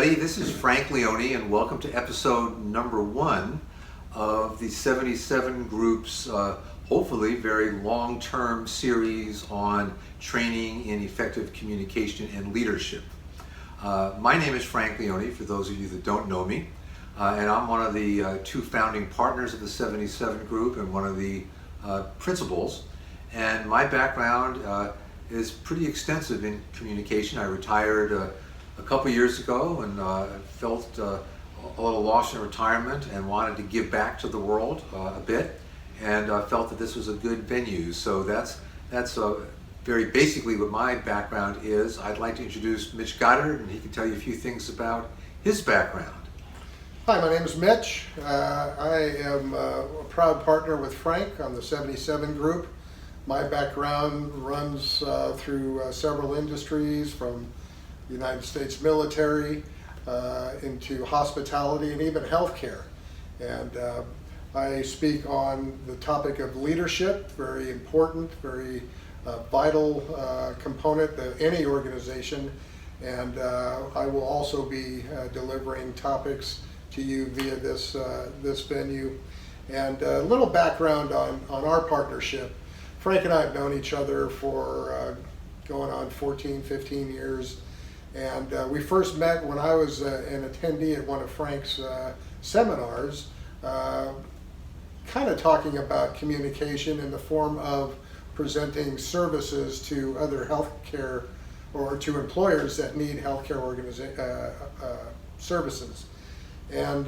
everybody. This is Frank Leone, and welcome to episode number 1 of the 77 Group's hopefully very long-term series on training in effective communication and leadership. My name is Frank Leone, for those of you that don't know me, and I'm one of the 2 founding partners of the 77 Group and one of the principals. And my background is pretty extensive in communication. I retired a couple years ago and felt a little lost in retirement and wanted to give back to the world a bit, and felt that this was a good venue. So that's very basically what my background is. I'd like to introduce Mitch Goddard, and he can tell you a few things about his background. Hi, my name is Mitch. I am a proud partner with Frank on the 77 Group. My background runs through several industries, from the United States military into hospitality and even healthcare. And I speak on the topic of leadership, very important, very vital component of any organization. And I will also be delivering topics to you via this venue. And a little background on our partnership. Frank and I have known each other for going on 14, 15 years. And we first met when I was an attendee at one of Frank's seminars, kind of talking about communication in the form of presenting services to other healthcare or to employers that need healthcare services. And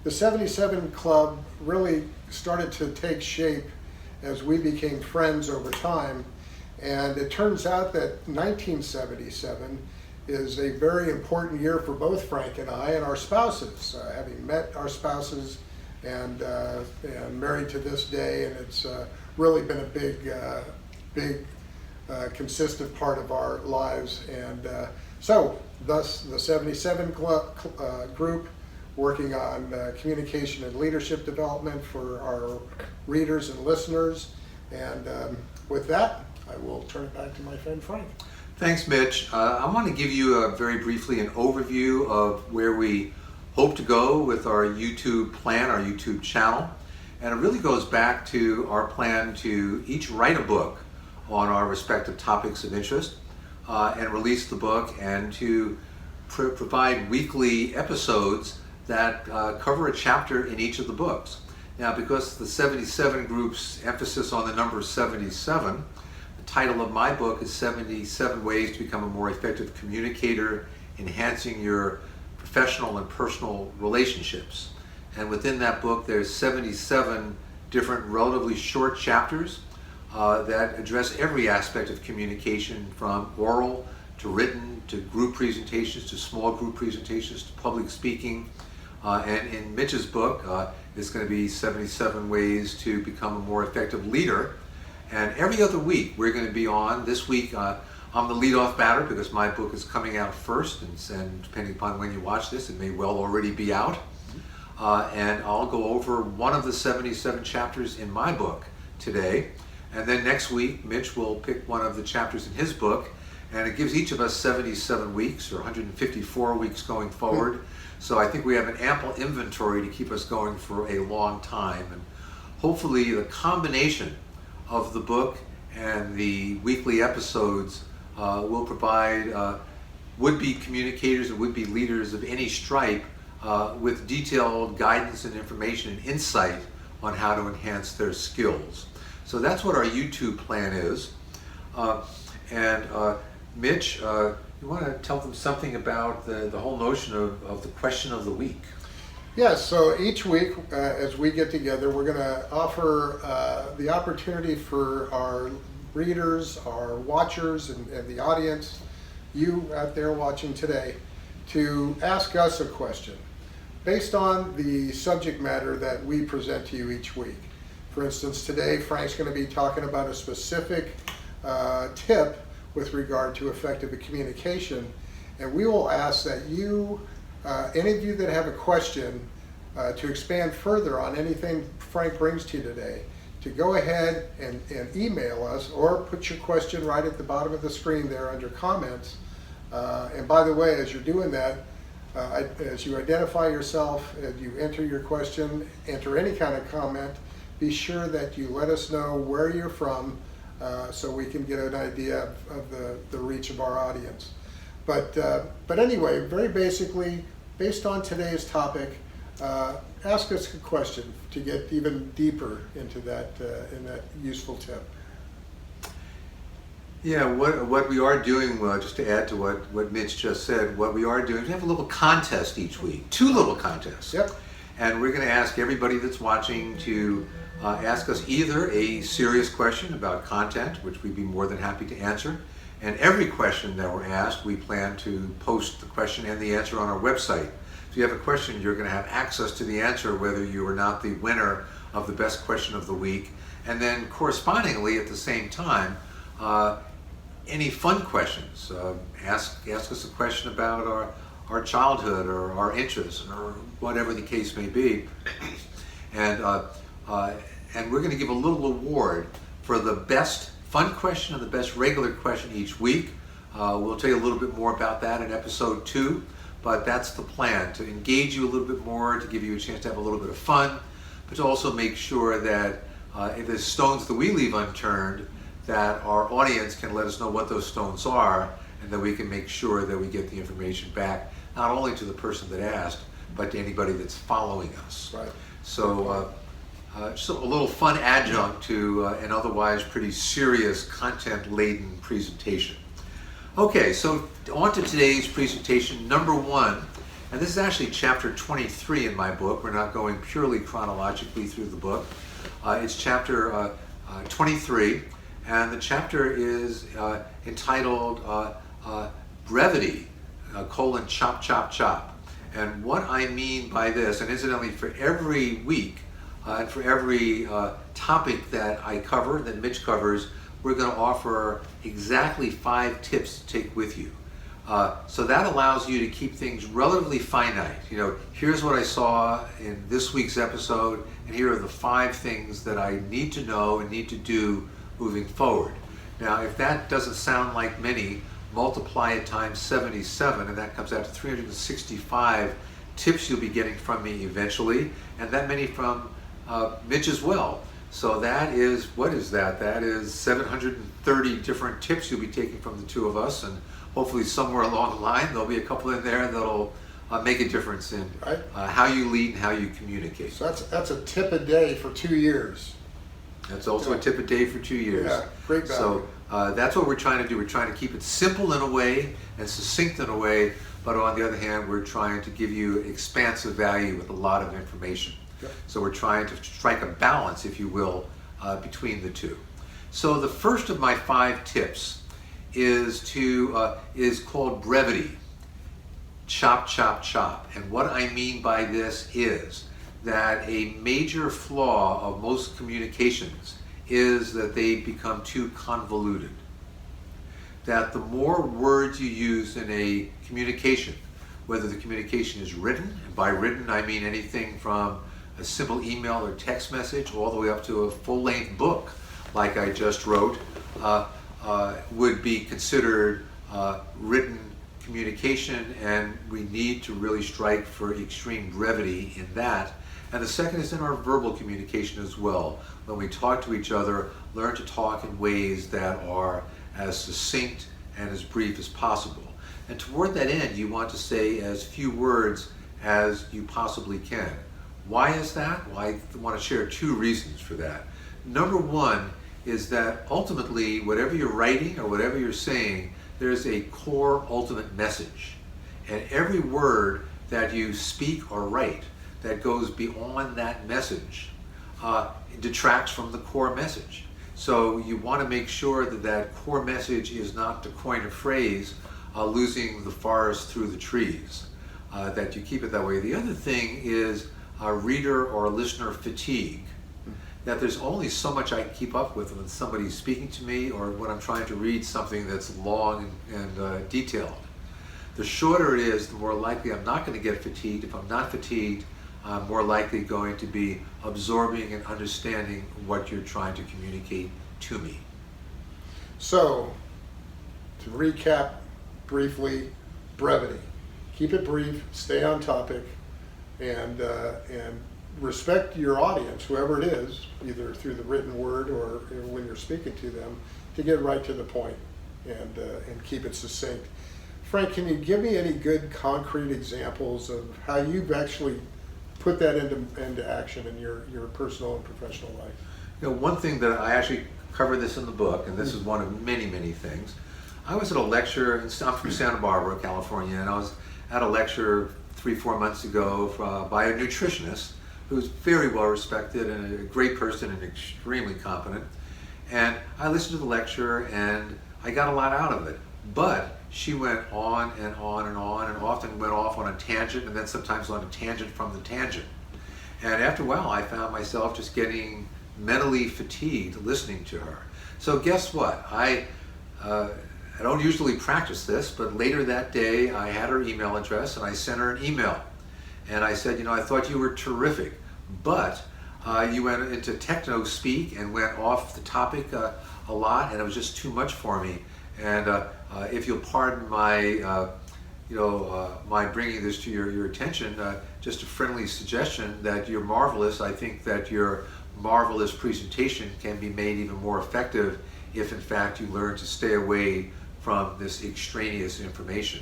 the 77 Club really started to take shape as we became friends over time. And it turns out that 1977 is a very important year for both Frank and I and our spouses. Having met our spouses and married to this day, and it's really been a big, consistent part of our lives. And so, thus the 77 Group, working on communication and leadership development for our readers and listeners. And with that, I will turn it back to my friend Frank. Thanks, Mitch. I want to give you very briefly an overview of where we hope to go with our YouTube plan, our YouTube channel. And it really goes back to our plan to each write a book on our respective topics of interest and release the book, and to provide weekly episodes that cover a chapter in each of the books. Now, because the 77 Group's emphasis on the number 77, the title of my book is 77 Ways to Become a More Effective Communicator, Enhancing Your Professional and Personal Relationships. And within that book, there's 77 different relatively short chapters that address every aspect of communication, from oral to written to group presentations to small group presentations to public speaking. And in Mitch's book, it's going to be 77 Ways to Become a More Effective Leader. And every other week we're going to be on. This week I'm the leadoff batter because my book is coming out first, and depending upon when you watch this, it may well already be out. And I'll go over one of the 77 chapters in my book today. And then next week, Mitch will pick one of the chapters in his book, and it gives each of us 77 weeks, or 154 weeks going forward. So I think we have an ample inventory to keep us going for a long time. And hopefully the combination of the book and the weekly episodes will provide would-be communicators and would-be leaders of any stripe with detailed guidance and information and insight on how to enhance their skills. So that's what our YouTube plan is. Mitch, you want to tell them something about the whole notion of the question of the week? Yes, so each week as we get together, we're going to offer the opportunity for our readers, our watchers, and the audience, you out there watching today, to ask us a question based on the subject matter that we present to you each week. For instance, today Frank's going to be talking about a specific tip with regard to effective communication, and we will ask that you, any of you that have a question to expand further on anything Frank brings to you today, to go ahead and email us, or put your question right at the bottom of the screen there under comments. And by the way, as you're doing that, As you identify yourself, and you enter your question, enter any kind of comment, be sure that you let us know where you're from so we can get an idea of the reach of our audience. But anyway, very basically, based on today's topic, ask us a question to get even deeper into that in that useful tip. Yeah, what we are doing, just to add to what Mitch just said, what we are doing, we have a little contest each week, 2 little contests. Yep. And we're going to ask everybody that's watching to ask us either a serious question about content, which we'd be more than happy to answer, and every question that we're asked, we plan to post the question and the answer on our website. If you have a question, you're going to have access to the answer, whether you are not the winner of the best question of the week. And then correspondingly, at the same time, any fun questions. Ask us a question about our childhood or our interests or whatever the case may be. And we're going to give a little award for the best fun question and the best regular question each week. We'll tell you a little bit more about that in episode 2, but that's the plan, to engage you a little bit more, to give you a chance to have a little bit of fun, but to also make sure that if there's stones that we leave unturned, that our audience can let us know what those stones are, and that we can make sure that we get the information back, not only to the person that asked, but to anybody that's following us. Right. So just a little fun adjunct to an otherwise pretty serious content-laden presentation. Okay, so on to today's presentation, number 1, and this is actually chapter 23 in my book. We're not going purely chronologically through the book. It's chapter 23. And the chapter is entitled Brevity, chop, chop, chop. And what I mean by this, and incidentally for every week and for every topic that I cover, that Mitch covers, we're going to offer exactly 5 tips to take with you. So that allows you to keep things relatively finite. You know, here's what I saw in this week's episode, and here are the 5 things that I need to know and need to do moving forward. Now, if that doesn't sound like many, multiply it times 77, and that comes out to 365 tips you'll be getting from me eventually, and that many from Mitch as well. So that is, what is that? That is 730 different tips you'll be taking from the 2 of us, and hopefully somewhere along the line there'll be a couple in there that'll make a difference in how you lead and how you communicate. So that's a tip a day for 2 years. That's also a tip a day for 2 years. Yeah, great value. So that's what we're trying to do. We're trying to keep it simple in a way and succinct in a way, but on the other hand, we're trying to give you expansive value with a lot of information. Yep. So we're trying to strike a balance, if you will, between the 2. So the first of my 5 tips is called brevity. Chop, chop, chop. And what I mean by this is that a major flaw of most communications is that they become too convoluted. That the more words you use in a communication, whether the communication is written, and by written I mean anything from a simple email or text message all the way up to a full-length book like I just wrote, would be considered written communication, and we need to really strike for extreme brevity in that. And the second is in our verbal communication as well. When we talk to each other, learn to talk in ways that are as succinct and as brief as possible. And toward that end, you want to say as few words as you possibly can. Why is that? Well, I want to share 2 reasons for that. Number 1 is that ultimately, whatever you're writing or whatever you're saying, there's a core ultimate message. And every word that you speak or write that goes beyond that message detracts from the core message. So you want to make sure that that core message is not, to coin a phrase, losing the forest through the trees, that you keep it that way. The other thing is reader or listener fatigue, that there's only so much I can keep up with when somebody's speaking to me or when I'm trying to read something that's long and detailed. The shorter it is, the more likely I'm not going to get fatigued. If I'm not fatigued, I'm more likely going to be absorbing and understanding what you're trying to communicate to me. So, to recap briefly, brevity. keep it brief, stay on topic, and respect your audience, whoever it is, either through the written word or when you're speaking to them, to get right to the point and keep it succinct. Frank, can you give me any good concrete examples of how you've actually put that into action in your personal and professional life? You know, one thing that I actually cover this in the book, and this is one of many, many things. I was at a lecture, I'm from Santa Barbara, California, and I was at a lecture 3-4 months ago by a nutritionist who's very well respected and a great person and extremely competent. And I listened to the lecture and I got a lot out of it. But she went on and on and on, and often went off on a tangent, and then sometimes on a tangent from the tangent. And after a while, I found myself just getting mentally fatigued listening to her. So guess what? I don't usually practice this, but later that day, I had her email address, and I sent her an email. And I said, you know, I thought you were terrific, but you went into techno speak and went off the topic a lot, and it was just too much for me. And if you'll pardon my, my bringing this to your attention, just a friendly suggestion that you're marvelous. I think that your marvelous presentation can be made even more effective if, in fact, you learn to stay away from this extraneous information.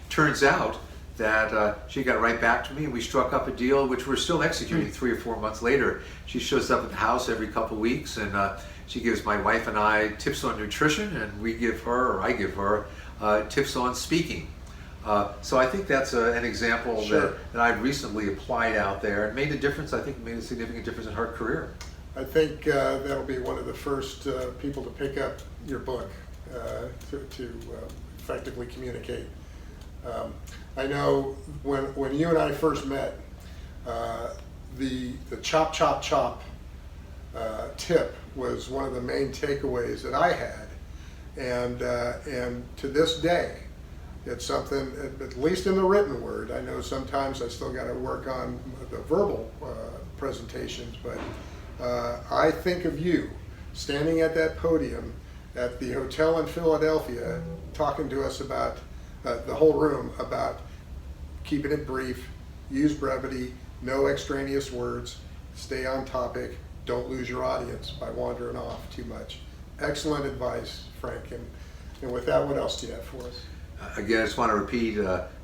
Turns out that she got right back to me, and we struck up a deal which we're still executing 3 or 4 months later. She shows up at the house every couple weeks, and she gives my wife and I tips on nutrition, and we give her, or I give her, tips on speaking. So I think that's an example Sure. that I've recently applied out there and made a difference. I think made a significant difference in her career. I think that'll be one of the first people to pick up your book to effectively communicate. I know when you and I first met, the chop, chop, chop tip was one of the main takeaways that I had, and to this day, it's something, at least in the written word. I know sometimes I still got to work on the verbal presentations, but I think of you standing at that podium at the hotel in Philadelphia, talking to us about the whole room about keeping it brief, use brevity, no extraneous words, stay on topic, don't lose your audience by wandering off too much. Excellent advice, Frank. And with that, what else do you have for us? Again, I just want to repeat,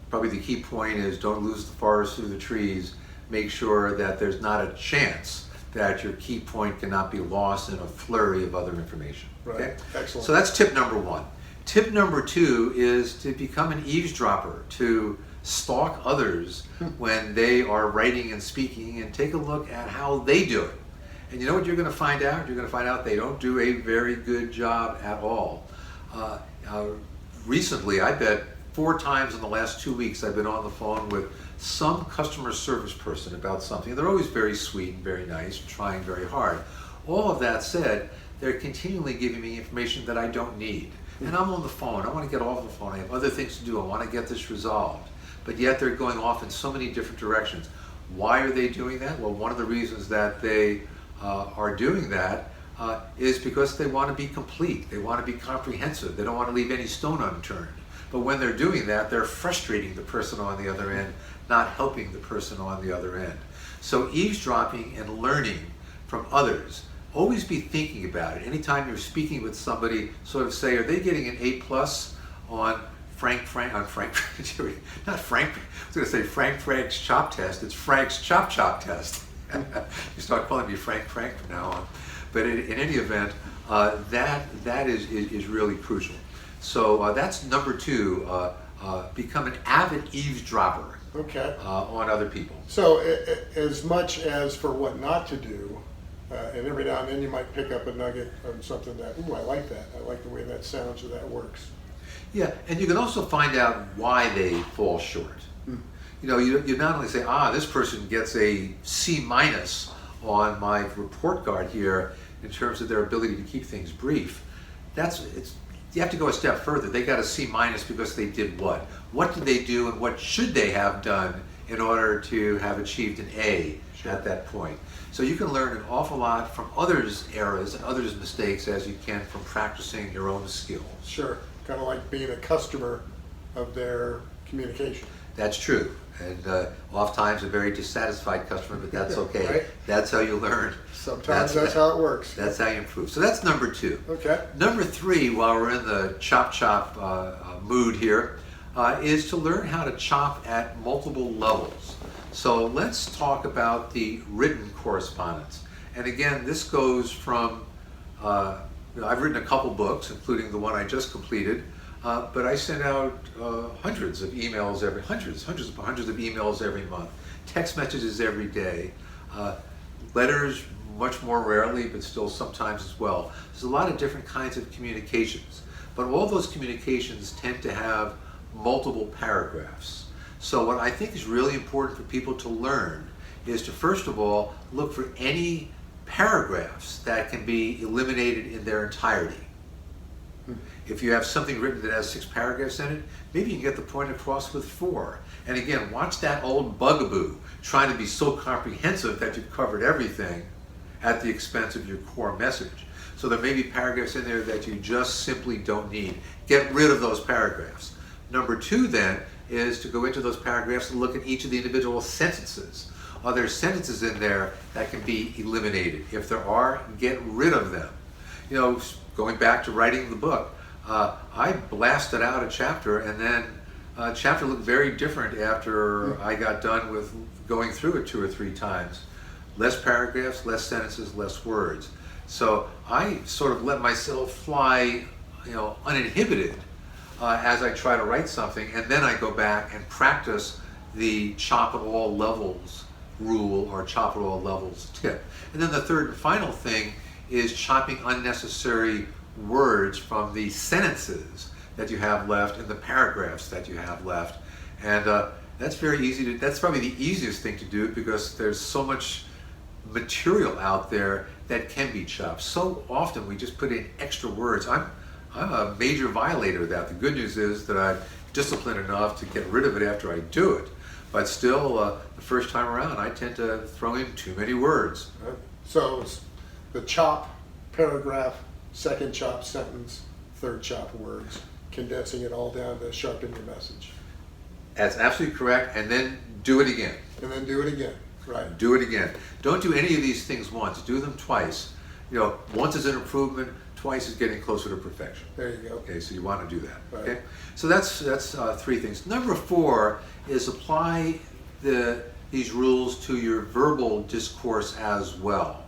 probably the key point is don't lose the forest through the trees. Make sure that there's not a chance that your key point cannot be lost in a flurry of other information. Right. Okay? Excellent. So that's tip number 1. Tip number 2 is to become an eavesdropper, to stalk others when they are writing and speaking, and take a look at how they do it. And you know what you're going to find out? You're going to find out they don't do a very good job at all. Recently, I bet 4 times in the last 2 weeks I've been on the phone with some customer service person about something. They're always very sweet and very nice, trying very hard. All of that said, they're continually giving me information that I don't need. And I'm on the phone. I want to get off the phone. I have other things to do. I want to get this resolved. But yet they're going off in so many different directions. Why are they doing that? Well, one of the reasons that they are doing that is because they want to be complete. They want to be comprehensive. They don't want to leave any stone unturned. But when they're doing that, they're frustrating the person on the other end, not helping the person on the other end. So eavesdropping and learning from others, always be thinking about it. Anytime you're speaking with somebody, sort of say, are they getting an A+ on not Frank, I was going to say Frank's chop test. It's Frank's chop test. You start calling me Frank from now on. But in any event, that is really crucial. So that's number 2, become an avid eavesdropper. Okay. On other people. So as much as for what not to do, and every now and then you might pick up a nugget on something that, ooh, I like that. I like the way that sounds or that works. Yeah, and you can also find out why they fall short. You know, you not only say, this person gets a C- on my report card here in terms of their ability to keep things brief. You have to go a step further. They got a C- because they did what? What did they do, and what should they have done in order to have achieved an A at that point? So you can learn an awful lot from others' errors and others' mistakes as you can from practicing your own skills. Sure, kind of like being a customer of their communication. That's true. And oftentimes a very dissatisfied customer, but that's okay. Right. That's how you learn. Sometimes that's how it works. That's how you improve. So that's number 2. Okay. Number 3, while we're in the chop mood here, is to learn how to chop at multiple levels. So let's talk about the written correspondence. And again, this goes from, I've written a couple books, including the one I just completed, but I send out hundreds of emails hundreds of emails every month, text messages every day, letters much more rarely, but still sometimes as well. There's a lot of different kinds of communications, but all those communications tend to have multiple paragraphs. So what I think is really important for people to learn is to, first of all, look for any paragraphs that can be eliminated in their entirety. If you have something written that has 6 paragraphs in it, maybe you can get the point across with 4. And again, watch that old bugaboo, trying to be so comprehensive that you've covered everything at the expense of your core message. So there may be paragraphs in there that you just simply don't need. Get rid of those paragraphs. Number 2 then is to go into those paragraphs and look at each of the individual sentences. Are there sentences in there that can be eliminated? If there are, get rid of them. You know, going back to writing the book, I blasted out a chapter, and then a chapter looked very different after I got done with going through it 2 or 3 times. Less paragraphs, less sentences, less words. So I sort of let myself fly, uninhibited as I try to write something, and then I go back and practice the chop at all levels rule or chop at all levels tip. And then the third and final thing is chopping unnecessary words from the sentences that you have left and the paragraphs that you have left. And that's very easy to, that's probably the easiest thing to do because there's so much material out there that can be chopped. So often we just put in extra words. I'm a major violator of that. The good news is that I'm disciplined enough to get rid of it after I do it. But still, the first time around, I tend to throw in too many words. So it's the chop paragraph, second chop sentence, third chop words, condensing it all down to sharpen your message. That's absolutely correct. And then do it again. And then do it again. Right. Do it again. Don't do any of these things once. Do them twice. Once is an improvement, twice is getting closer to perfection. There you go. Okay, so you want to do that. Right. Okay, so that's 3 things. Number 4 is apply these rules to your verbal discourse as well.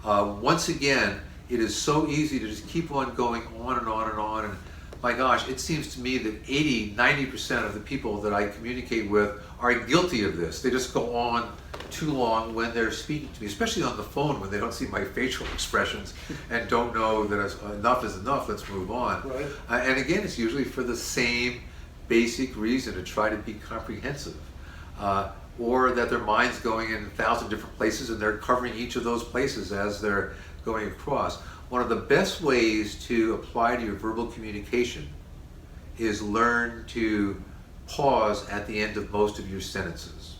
Once again, it is so easy to just keep on going on and on and on. And my gosh, it seems to me that 80–90% of the people that I communicate with are guilty of this. They just go on too long when they're speaking to me, especially on the phone when they don't see my facial expressions and don't know that enough is enough, let's move on. Right. And again, it's usually for the same basic reason, to try to be comprehensive. Or that their mind's going in 1,000 different places and they're covering each of those places as they're going across. One of the best ways to apply to your verbal communication is learn to pause at the end of most of your sentences.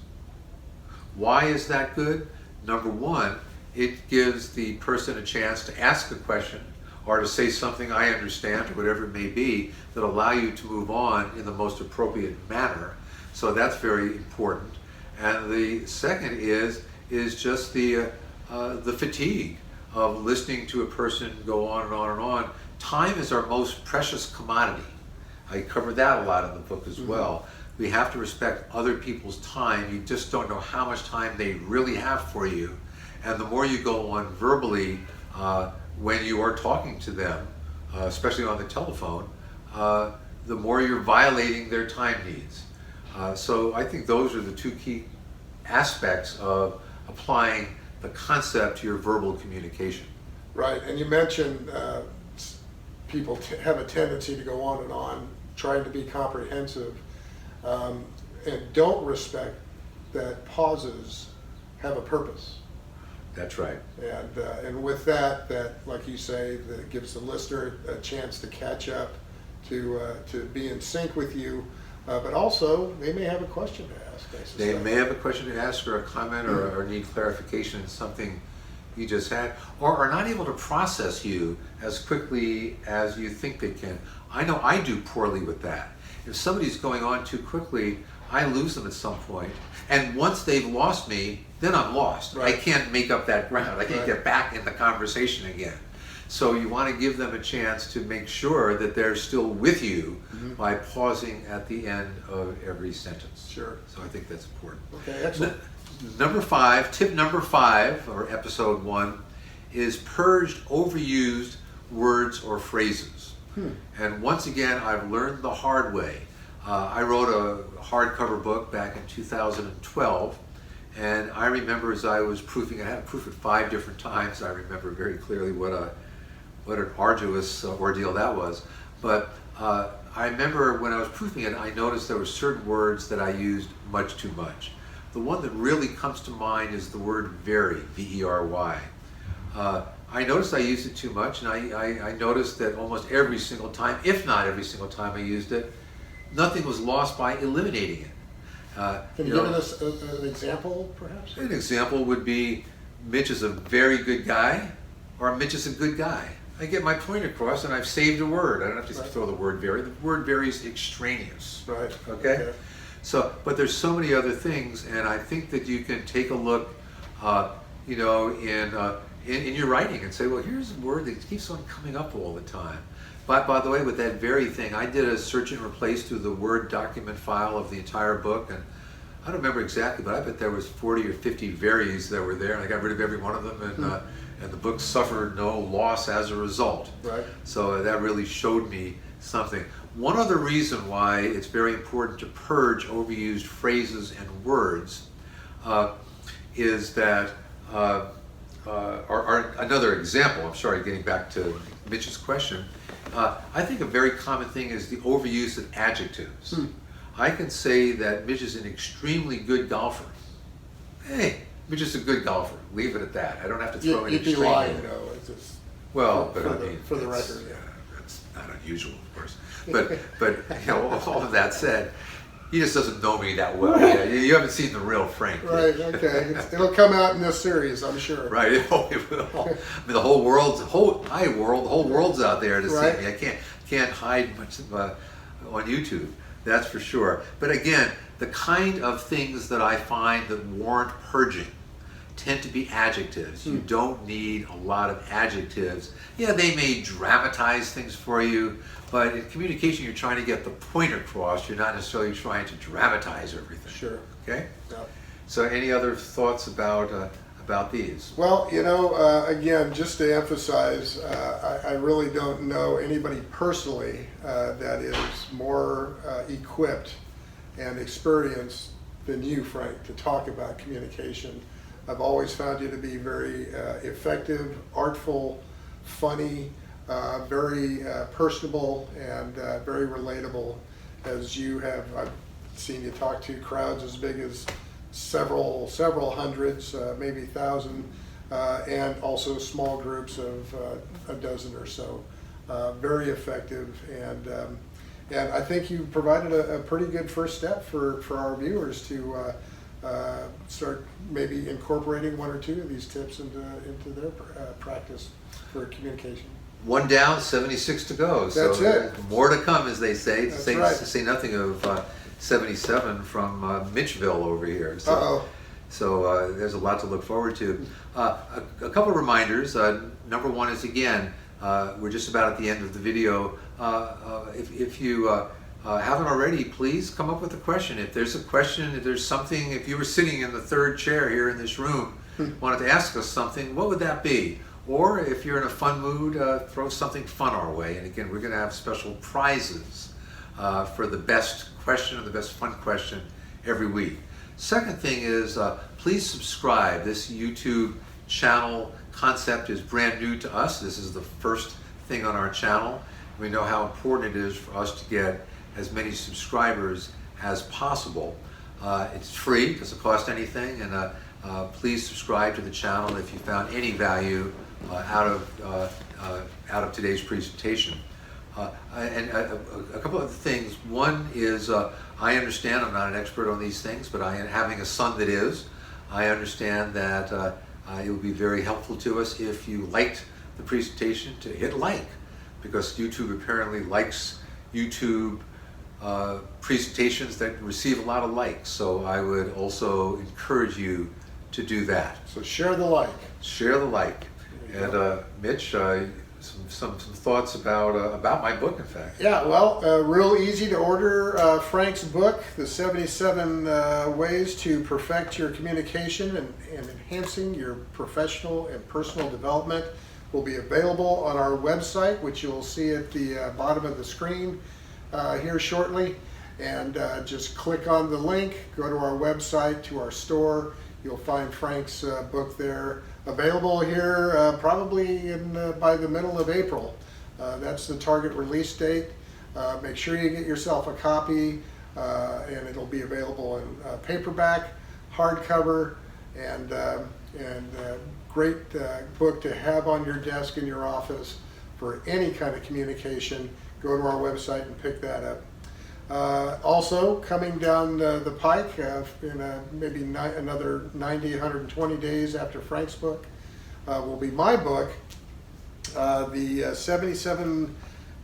Why is that good? Number 1, it gives the person a chance to ask a question or to say something I understand or whatever it may be that allow you to move on in the most appropriate manner. So that's very important. And the second is just the fatigue of listening to a person go on and on and on. Time is our most precious commodity. I cover that a lot in the book as well. We have to respect other people's time. You just don't know how much time they really have for you. And the more you go on verbally when you are talking to them, especially on the telephone, the more you're violating their time needs. So I think those are the 2 key aspects of applying the concept to your verbal communication. Right, and you mentioned people have a tendency to go on and on, trying to be comprehensive, and don't respect that pauses have a purpose. That's right. And with that, like you say, that gives the listener a chance to catch up, to be in sync with you, but also they may have a question to ask. They may have a question to ask or a comment or need clarification in something you just had, or are not able to process you as quickly as you think they can. I know I do poorly with that. If somebody's going on too quickly, I lose them at some point. And once they've lost me, then I'm lost. Right. I can't make up that ground. I can't get back in the conversation again. So you want to give them a chance to make sure that they're still with you by pausing at the end of every sentence. Sure. So I think that's important. Okay, excellent. Number 5, tip number 5, or episode 1, is purged overused words or phrases. And once again, I've learned the hard way. I wrote a hardcover book back in 2012, and I remember as I was proofing, I had to proof it 5 different times. I remember very clearly what an arduous ordeal that was. But I remember when I was proofing it, I noticed there were certain words that I used much too much. The one that really comes to mind is the word very, V-E-R-Y. I noticed I used it too much, and I noticed that almost every single time, if not every single time I used it, nothing was lost by eliminating it. Can you give us an example, perhaps? An example would be, Mitch is a very good guy, or Mitch is a good guy. I get my point across, and I've saved a word. I don't have to throw the word very. The word very is extraneous. Right. Okay? So, but there's so many other things, and I think that you can take a look, you know, in your writing and say, well, here's a word that keeps on coming up all the time. By the way, with that very thing, I did a search and replace through the Word document file of the entire book, and I don't remember exactly, but I bet there was 40 or 50 varies that were there, and I got rid of every one of them, and the book suffered no loss as a result. Right. So that really showed me something. One other reason why it's very important to purge overused phrases and words is that, or another example, I'm sorry, getting back to Mitch's question, I think a very common thing is the overuse of adjectives. I can say that Mitch is an extremely good golfer. Hey, Mitch is a good golfer. Leave it at that. I don't have to throw in You'd be extreme. lying, though. It's just But I mean, for the record, that's not unusual, of course. But you know, all of that said, he just doesn't know me that well. You haven't seen the real Frank. Right. Okay. It'll come out in this series, I'm sure. Right. It will. I mean, the whole world's out there to see me. I can't hide much on YouTube. That's for sure. But again, the kind of things that I find that warrant purging tend to be adjectives. You don't need a lot of adjectives. Yeah, they may dramatize things for you, but in communication, you're trying to get the point across. You're not necessarily trying to dramatize everything. Sure. Okay. Yeah. So, any other thoughts about these? Well, you know, again, just to emphasize, I really don't know anybody personally that is more equipped and experienced than you, Frank, to talk about communication. I've always found you to be very effective, artful, funny, very personable, and very relatable. As you have, I've seen you talk to crowds as big as several hundreds, maybe 1,000, and also small groups of a dozen or so. Very effective, and I think you provided a pretty good first step for our viewers to start maybe incorporating 1 or 2 of these tips into their practice for communication. 1 down, 76 to go. That's so it. More to come, as they say. That's To right. say nothing of 77 from Mitchville over here. So, Uh-oh. so there's a lot to look forward to. A couple of reminders. Number 1 is, again, we're just about at the end of the video. If you haven't already, please come up with a question. If there's a question, if there's something, if you were sitting in the 3rd chair here in this room, wanted to ask us something, what would that be? Or if you're in a fun mood, throw something fun our way. And again, we're going to have special prizes for the best question or the best fun question every week. Second thing is, please subscribe. This YouTube channel concept is brand new to us. This is the first thing on our channel. We know how important it is for us to get as many subscribers as possible. It's free, doesn't cost anything, and please subscribe to the channel if you found any value out of today's presentation. And a couple of things. One is, I understand I'm not an expert on these things, but having a son that is, I understand that it would be very helpful to us if you liked the presentation to hit like, because YouTube apparently likes YouTube presentations that receive a lot of likes. So I would also encourage you to do that. So share the like. Share the like. And Mitch, some thoughts about my book, in fact. Yeah, well, real easy to order Frank's book, The 77 Ways to Perfect Your Communication and Enhancing Your Professional and Personal Development, will be available on our website, which you'll see at the bottom of the screen here shortly. And just click on the link, go to our website, to our store. You'll find Frank's book there, available here probably by the middle of April. That's the target release date. Make sure you get yourself a copy, and it'll be available in paperback, hardcover, and great book to have on your desk in your office for any kind of communication. Go to our website and pick that up. Also, coming down the pike in maybe another 90, 120 days after Frank's book will be my book, the 77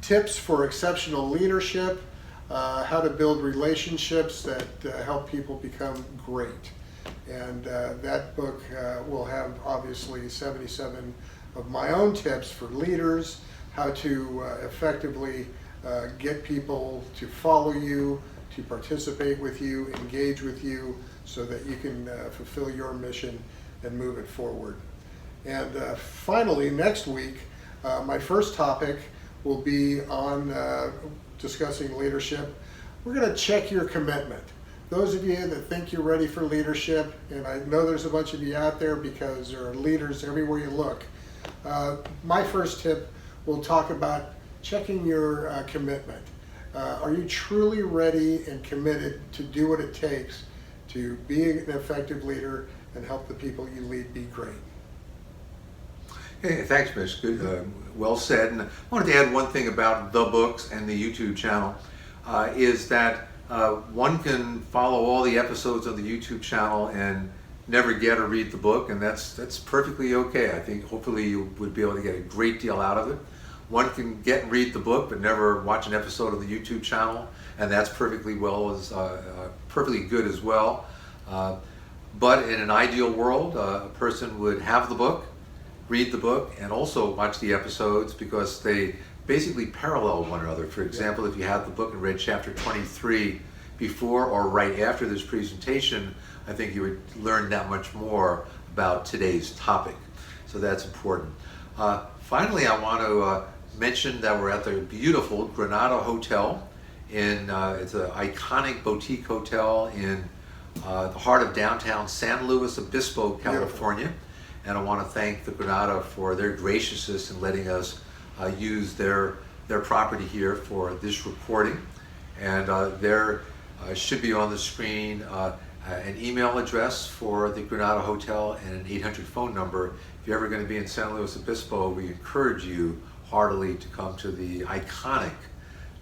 Tips for Exceptional Leadership, how to build relationships that help people become great. And that book will have obviously 77 of my own tips for leaders, how to effectively get people to follow you, to participate with you, engage with you, so that you can fulfill your mission and move it forward. And finally, next week, my first topic will be on discussing leadership. We're going to check your commitment. Those of you that think you're ready for leadership, and I know there's a bunch of you out there because there are leaders everywhere you look, my first tip will talk about checking your commitment. Are you truly ready and committed to do what it takes to be an effective leader and help the people you lead be great? Hey, thanks, Mitch. Good, well said. And I wanted to add one thing about the books and the YouTube channel, is that one can follow all the episodes on the YouTube channel and never get or read the book, and that's perfectly okay. I think hopefully you would be able to get a great deal out of it. One can get and read the book but never watch an episode of the YouTube channel, and that's perfectly good as well. But in an ideal world, a person would have the book, read the book, and also watch the episodes, because they basically parallel one another. For example, if you had the book and read chapter 23 before or right after this presentation, I think you would learn that much more about today's topic. So that's important. Finally, I want to mention that we're at the beautiful Granada Hotel. It's an iconic boutique hotel in the heart of downtown San Luis Obispo, California. And I want to thank the Granada for their graciousness in letting us use their property here for this recording. And there should be on the screen an email address for the Granada Hotel and an 800 phone number. If you're ever going to be in San Luis Obispo, we encourage you heartily to come to the iconic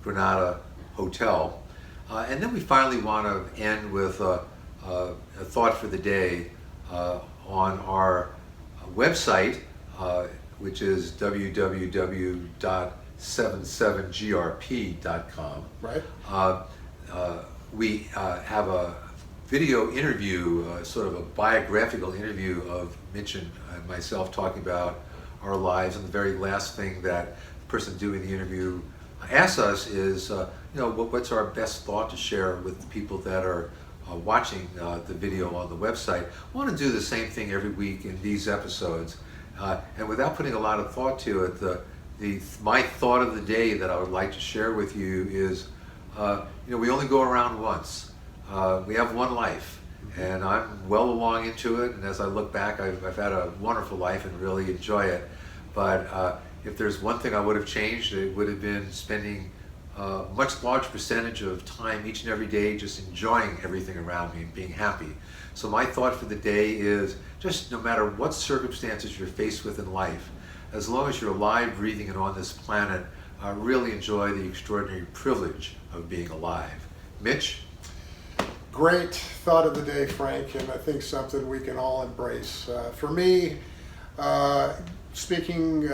Granada Hotel. And then we finally want to end with a thought for the day on our website, which is www.77grp.com. Right. We have a video interview, sort of a biographical interview of Mitch and myself talking about our lives, and the very last thing that the person doing the interview asks us is, what's our best thought to share with the people that are watching the video on the website. I want to do the same thing every week in these episodes, and without putting a lot of thought to it, my thought of the day that I would like to share with you is, we only go around once. We have one life, and I'm well along into it, and as I look back, I've had a wonderful life and really enjoy it. But if there's one thing I would have changed, it would have been spending a much larger percentage of time each and every day just enjoying everything around me and being happy. So my thought for the day is, just no matter what circumstances you're faced with in life, as long as you're alive, breathing, and on this planet, really enjoy the extraordinary privilege of being alive. Mitch? Great thought of the day, Frank, and I think something we can all embrace. For me, Speaking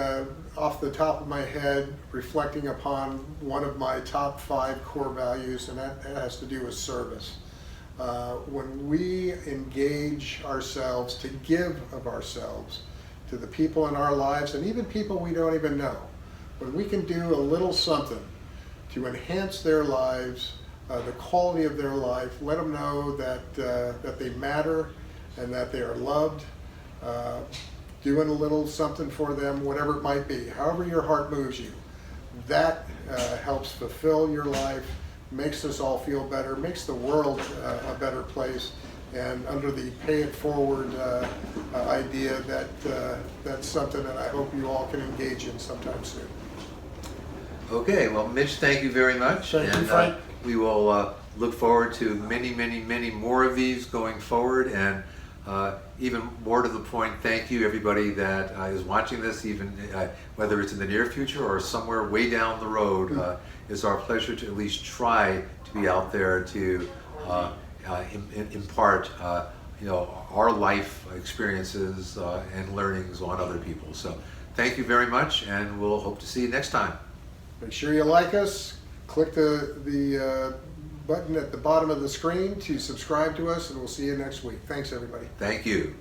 off the top of my head, reflecting upon one of my top 5 core values, and that has to do with service. When we engage ourselves to give of ourselves to the people in our lives, and even people we don't even know, when we can do a little something to enhance their lives, the quality of their life, let them know that they matter and that they are loved, doing a little something for them, whatever it might be, however your heart moves you, that helps fulfill your life, makes us all feel better, makes the world a better place. And under the pay it forward idea, that's something that I hope you all can engage in sometime soon. Okay, well, Mitch, thank you very much. Thank you, Frank. We will look forward to many more of these going forward, and even more to the point, thank you everybody that is watching this, even whether it's in the near future or somewhere way down the road. It's our pleasure to at least try to be out there to impart our life experiences and learnings on other people. So thank you very much, and we'll hope to see you next time. Make sure you like us, click the button at the bottom of the screen to subscribe to us, and we'll see you next week. Thanks, everybody. Thank you.